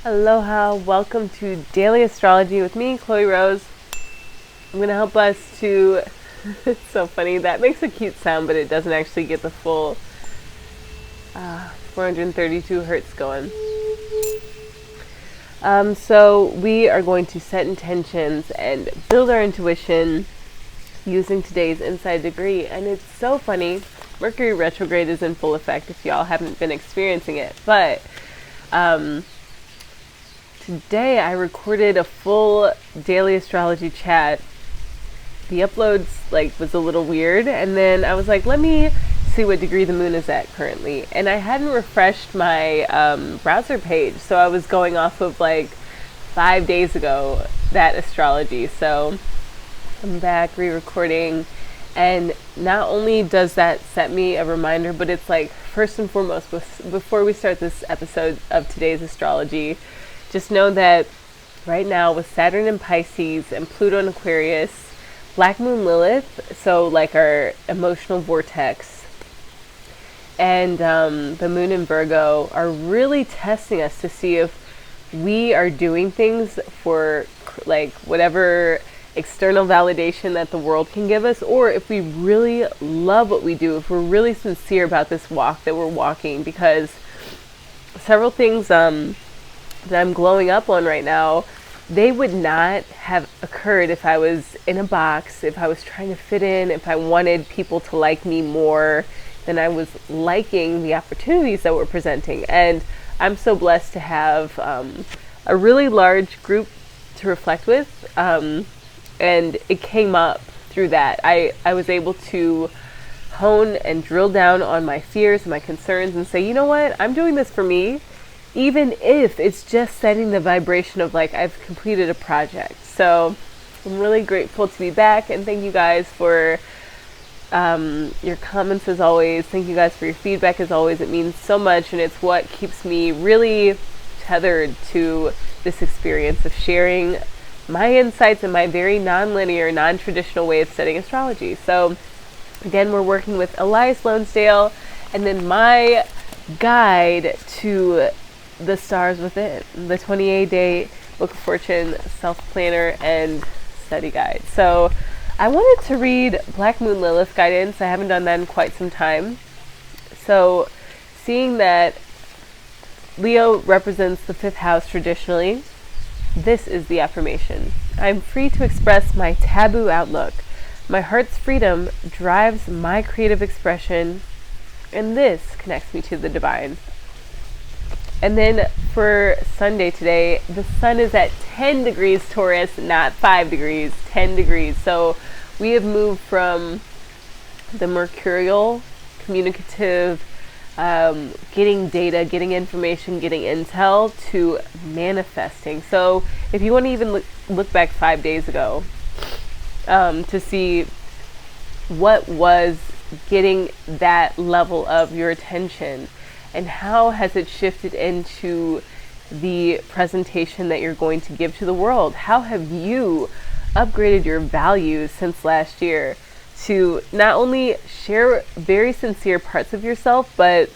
Aloha, welcome to Daily Astrology with me, Chloe Rose. I'm going to help us to, it's so funny, that makes a cute sound, but it doesn't actually get the full 432 hertz going. So we are going to set intentions and build our intuition using today's inside degree. And it's so funny, Mercury retrograde is in full effect if y'all haven't been experiencing it, but today I recorded a full daily astrology chat. The uploads was a little weird, and then I was like, let me see what degree the moon is at currently. And I hadn't refreshed my browser page, so I was going off of 5 days ago, that astrology. So I'm back re-recording, and not only does that set me a reminder, but it's first and foremost, before we start this episode of today's astrology, just know that right now with Saturn in Pisces and Pluto in Aquarius, Black Moon Lilith, so our emotional vortex, and the Moon in Virgo are really testing us to see if we are doing things for whatever external validation that the world can give us, or if we really love what we do, if we're really sincere about this walk that we're walking. Because several things that I'm glowing up on right now, they would not have occurred if I was in a box, if I was trying to fit in, if I wanted people to like me more than I was liking the opportunities that we're presenting. And I'm so blessed to have a really large group to reflect with, and it came up through that. I was able to hone and drill down on my fears and my concerns and say, you know what, I'm doing this for me, even if it's just setting the vibration of I've completed a project. So I'm really grateful to be back, and thank you guys for your comments as always. Thank you guys for your feedback as always. It means so much, and it's what keeps me really tethered to this experience of sharing my insights and my very non-linear, non-traditional way of studying astrology. So again, we're working with Ellias Lonsdale, and then my guide to the stars within, the 28-day Book of Fortune self-planner and study guide. So I wanted to read Black Moon Lilith guidance. I haven't done that in quite some time. So seeing that Leo represents the 5th house traditionally, this is the affirmation. I'm free to express my taboo outlook. My heart's freedom drives my creative expression, and this connects me to the divine. And then for Sunday today, the sun is at 10 degrees Taurus, not 5 degrees, 10 degrees. So we have moved from the mercurial, communicative, getting data, getting information, getting intel, to manifesting. So if you want to even look back 5 days ago to see what was getting that level of your attention, and how has it shifted into the presentation that you're going to give to the world? How have you upgraded your values since last year to not only share very sincere parts of yourself, but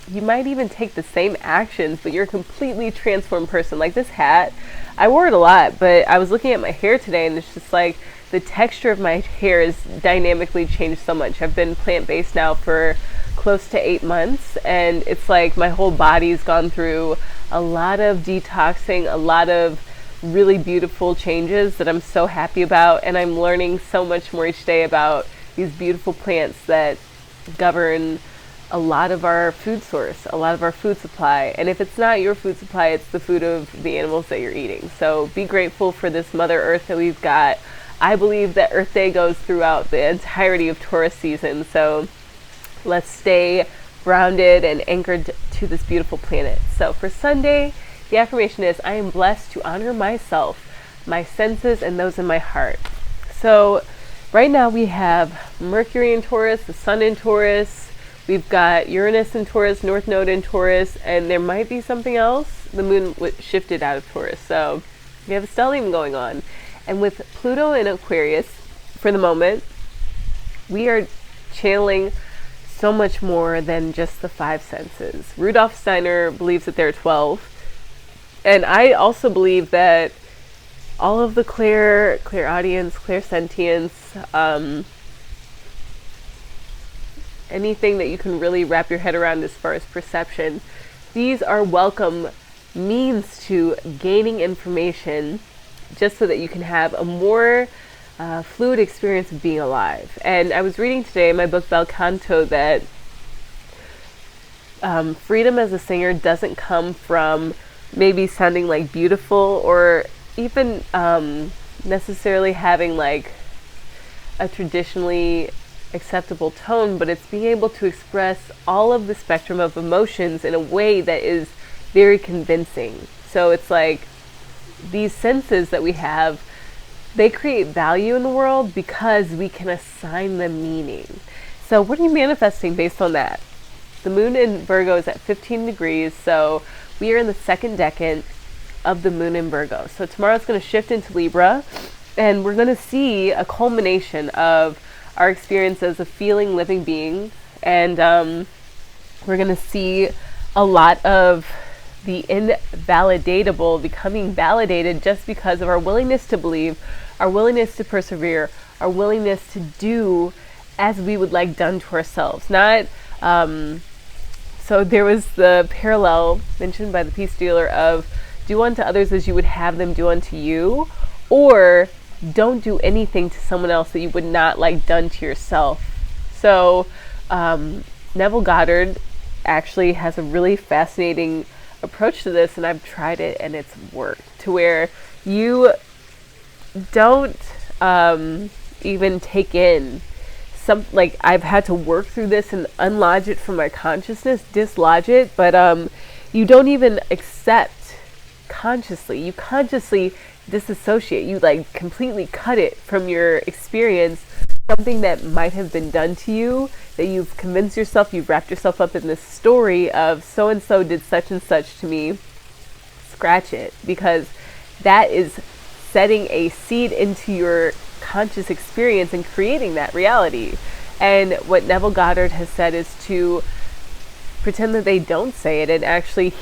you might even take the same actions, but you're a completely transformed person. Like this hat, I wore it a lot, but I was looking at my hair today, and it's just the texture of my hair has dynamically changed so much. I've been plant-based now for close to 8 months, and it's my whole body's gone through a lot of detoxing, a lot of really beautiful changes that I'm so happy about, and I'm learning so much more each day about these beautiful plants that govern a lot of our food source, a lot of our food supply. And if it's not your food supply, it's the food of the animals that you're eating. So be grateful for this Mother Earth that we've got. I believe that Earth Day goes throughout the entirety of Taurus season, so let's stay grounded and anchored to this beautiful planet. So for Sunday, the affirmation is, I am blessed to honor myself, my senses, and those in my heart. So right now we have Mercury in Taurus, the Sun in Taurus, we've got Uranus in Taurus, North Node in Taurus, and there might be something else. The moon shifted out of Taurus, so we have a stellium going on. And with Pluto in Aquarius, for the moment, we are channeling so much more than just the 5 senses. Rudolf Steiner believes that there are 12. And I also believe that all of the clairaudience, clairsentience, anything that you can really wrap your head around as far as perception, these are welcome means to gaining information just so that you can have a more fluid experience of being alive. And I was reading today in my book Bel Canto that freedom as a singer doesn't come from maybe sounding like beautiful or even necessarily having like a traditionally acceptable tone, but it's being able to express all of the spectrum of emotions in a way that is very convincing. So it's like these senses that we have, they create value in the world because we can assign them meaning. So what are you manifesting based on that? The moon in Virgo is at 15 degrees, so we are in the second decade of the moon in Virgo. So tomorrow it's going to shift into Libra, and we're going to see a culmination of our experience as a feeling living being, and we're going to see a lot of the invalidatable becoming validated just because of our willingness to believe, our willingness to persevere, our willingness to do as we would like done to ourselves. Not so there was the parallel mentioned by the peace dealer of do unto others as you would have them do unto you, or don't do anything to someone else that you would not like done to yourself. So Neville Goddard actually has a really fascinating approach to this, and I've tried it and it's worked, to where you don't even take in some, like I've had to work through this and unlodge it from my consciousness, dislodge it, but you don't even accept consciously. You consciously disassociate. You like completely cut it from your experience, something that might have been done to you, that you've convinced yourself, you've wrapped yourself up in this story of so and so did such and such to me. Scratch it, because that is setting a seed into your conscious experience and creating that reality. And what Neville Goddard has said is to pretend that they don't say it and actually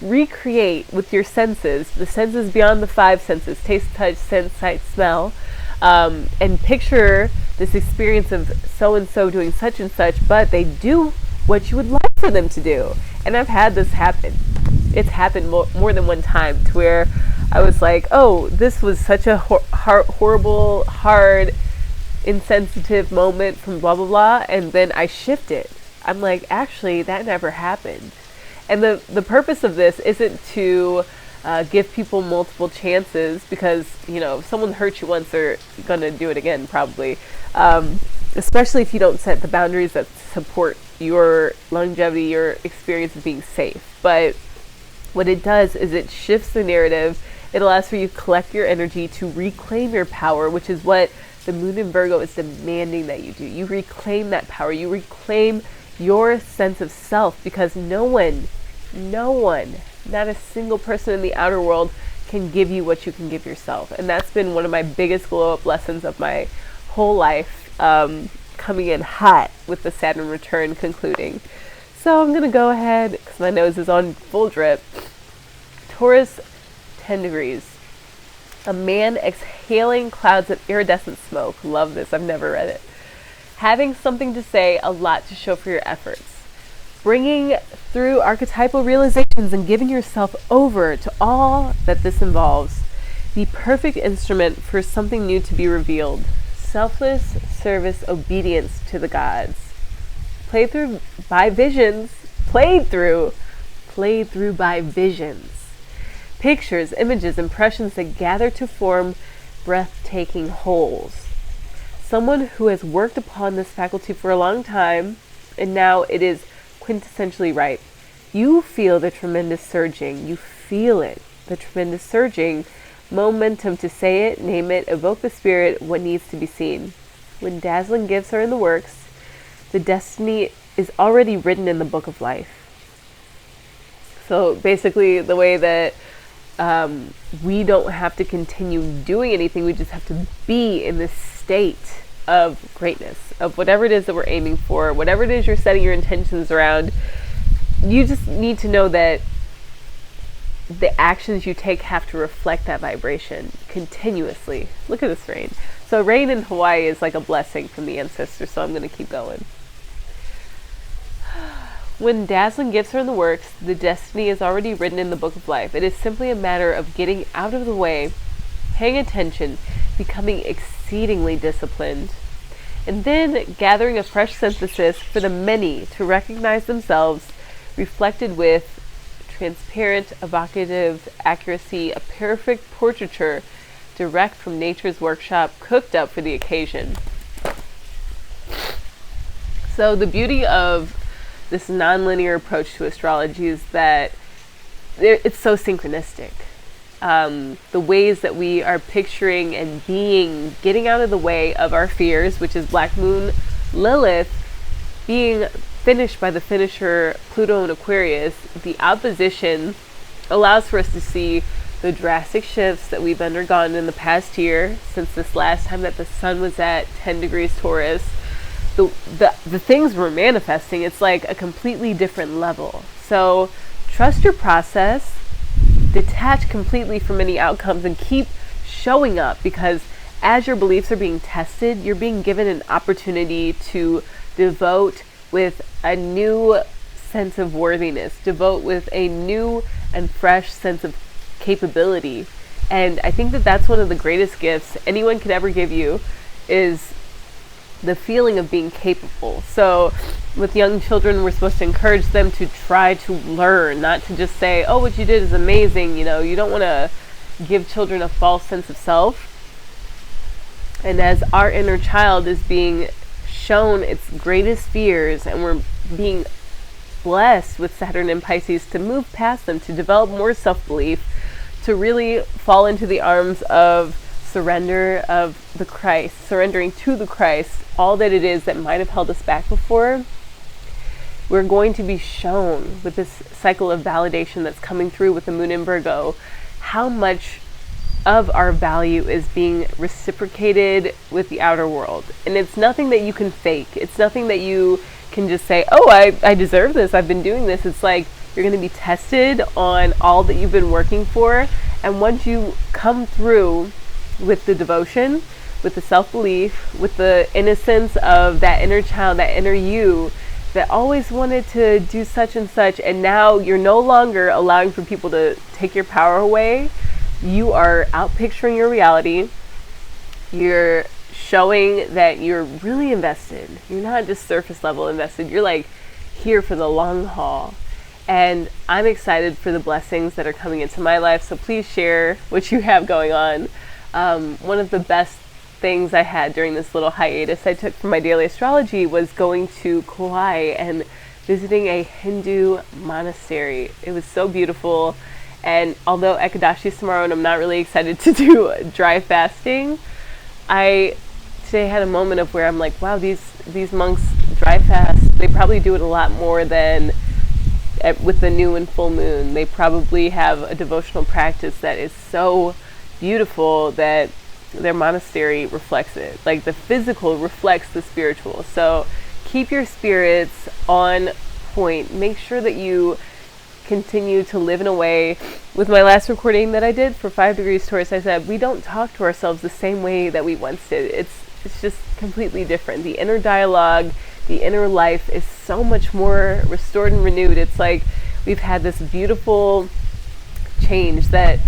recreate with your senses, the senses beyond the five senses, taste, touch, sense, sight, smell, and picture this experience of so-and-so doing such and such, but they do what you would like for them to do. And I've had this happen. It's happened more than one time, to where I was like, oh, this was such a horrible, hard, insensitive moment from blah, blah, blah, and then I shift it. I'm like, actually, that never happened. And the purpose of this isn't to give people multiple chances, because, you know, if someone hurts you once, they're going to do it again, probably. Especially if you don't set the boundaries that support your longevity, your experience of being safe. But what it does is it shifts the narrative. It allows for you to collect your energy to reclaim your power, which is what the moon in Virgo is demanding that you do. You reclaim that power. You reclaim your sense of self, because no one, not a single person in the outer world can give you what you can give yourself. And that's been one of my biggest glow up lessons of my whole life, coming in hot with the Saturn return concluding. So I'm going to go ahead, because my nose is on full drip. Taurus, 10 degrees. A man exhaling clouds of iridescent smoke. Love this. I've never read it. Having something to say, a lot to show for your efforts. Bringing through archetypal realizations and giving yourself over to all that this involves. The perfect instrument for something new to be revealed. Selfless service, obedience to the gods. Played through by visions. Pictures, images, impressions that gather to form breathtaking wholes. Someone who has worked upon this faculty for a long time, and now it is quintessentially right. You feel the tremendous surging. You feel it. The tremendous surging. Momentum to say it, name it, evoke the spirit, what needs to be seen. When dazzling gifts are in the works, the destiny is already written in the book of life. So basically the way that we don't have to continue doing anything, we just have to be in this state of greatness, of whatever it is that we're aiming for, whatever it is you're setting your intentions around. You just need to know that the actions you take have to reflect that vibration continuously. Look at this rain. So rain in Hawaii is like a blessing from the ancestors, so I'm going to keep going. When dazzling gifts are in the works, the destiny is already written in the book of life. It is simply a matter of getting out of the way, paying attention, becoming exceedingly disciplined, and then gathering a fresh synthesis for the many to recognize themselves reflected with transparent, evocative accuracy, a perfect portraiture direct from nature's workshop, cooked up for the occasion. So the beauty of this nonlinear approach to astrology is that it's so synchronistic. The ways that we are picturing and being, getting out of the way of our fears, which is Black Moon Lilith, being finished by the finisher Pluto and Aquarius, the opposition allows for us to see the drastic shifts that we've undergone in the past year since this last time that the sun was at 10 degrees Taurus. The things we're manifesting, it's like a completely different level. So trust your process, detach completely from any outcomes, and keep showing up, because as your beliefs are being tested, you're being given an opportunity to devote with a new sense of worthiness, devote with a new and fresh sense of capability. And I think that that's one of the greatest gifts anyone could ever give you, is the feeling of being capable. So with young children, we're supposed to encourage them to try to learn, not to just say, oh, what you did is amazing. You know, you don't want to give children a false sense of self. And as our inner child is being shown its greatest fears, and we're being blessed with Saturn and Pisces to move past them, to develop more self-belief, to really fall into the arms of surrender of the Christ, surrendering to the Christ all that it is that might have held us back before, we're going to be shown with this cycle of validation that's coming through with the moon in Virgo, how much of our value is being reciprocated with the outer world. And it's nothing that you can fake. It's nothing that you can just say, oh, I deserve this. I've been doing this. It's like you're going to be tested on all that you've been working for. And once you come through with the devotion, with the self-belief, with the innocence of that inner child, that inner you that always wanted to do such and such, and now you're no longer allowing for people to take your power away. You are out picturing your reality. You're showing that you're really invested. You're not just surface level invested. You're like here for the long haul. And I'm excited for the blessings that are coming into my life. So please share what you have going on. One of the best things I had during this little hiatus I took from my daily astrology was going to Kauai and visiting a Hindu monastery. It was so beautiful. And although Ekadashi is tomorrow and I'm not really excited to do dry fasting, I today had a moment of where I'm like, wow, these monks dry fast. They probably do it a lot more than with the new and full moon. They probably have a devotional practice that is so beautiful that their monastery reflects it. Like the physical reflects the spiritual. So keep your spirits on point. Make sure that you continue to live in a way. With my last recording that I did for 5 degrees Taurus, I said we don't talk to ourselves the same way that we once did. It's just completely different. The inner dialogue, the inner life is so much more restored and renewed. It's like we've had this beautiful change that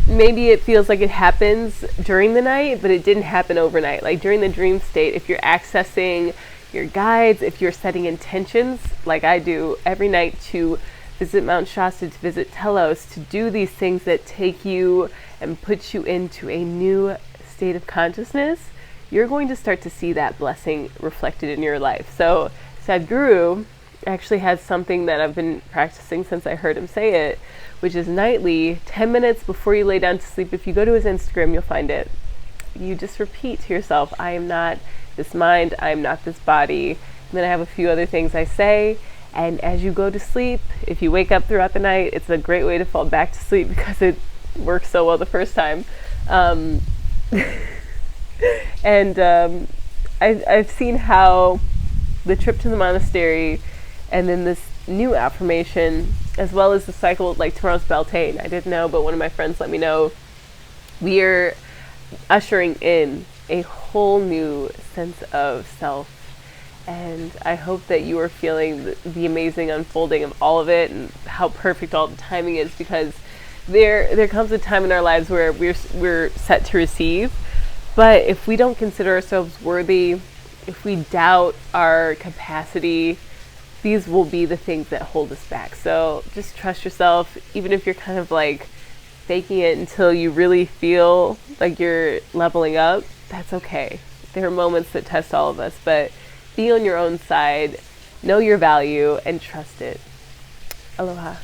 maybe it feels like it happens during the night, but it didn't happen overnight. Like during the dream state, if you're accessing your guides, if you're setting intentions like I do every night to visit Mount Shasta, to visit Telos, to do these things that take you and put you into a new state of consciousness, you're going to start to see that blessing reflected in your life. So Sadhguru actually has something that I've been practicing since I heard him say it, which is nightly, 10 minutes before you lay down to sleep. If you go to his Instagram, you'll find it. You just repeat to yourself, I am not this mind, I am not this body. And then I have a few other things I say. And as you go to sleep, if you wake up throughout the night, it's a great way to fall back to sleep because it works so well the first time. I've seen how the trip to the monastery and then this new affirmation as well as the cycle, like tomorrow's Beltane. I didn't know, but one of my friends let me know. We are ushering in a whole new sense of self. And I hope that you are feeling the amazing unfolding of all of it and how perfect all the timing is, because there comes a time in our lives where we're set to receive. But if we don't consider ourselves worthy, if we doubt our capacity, these will be the things that hold us back. So just trust yourself, even if you're kind of like faking it until you really feel like you're leveling up. That's okay. There are moments that test all of us, but be on your own side, know your value, and trust it. Aloha.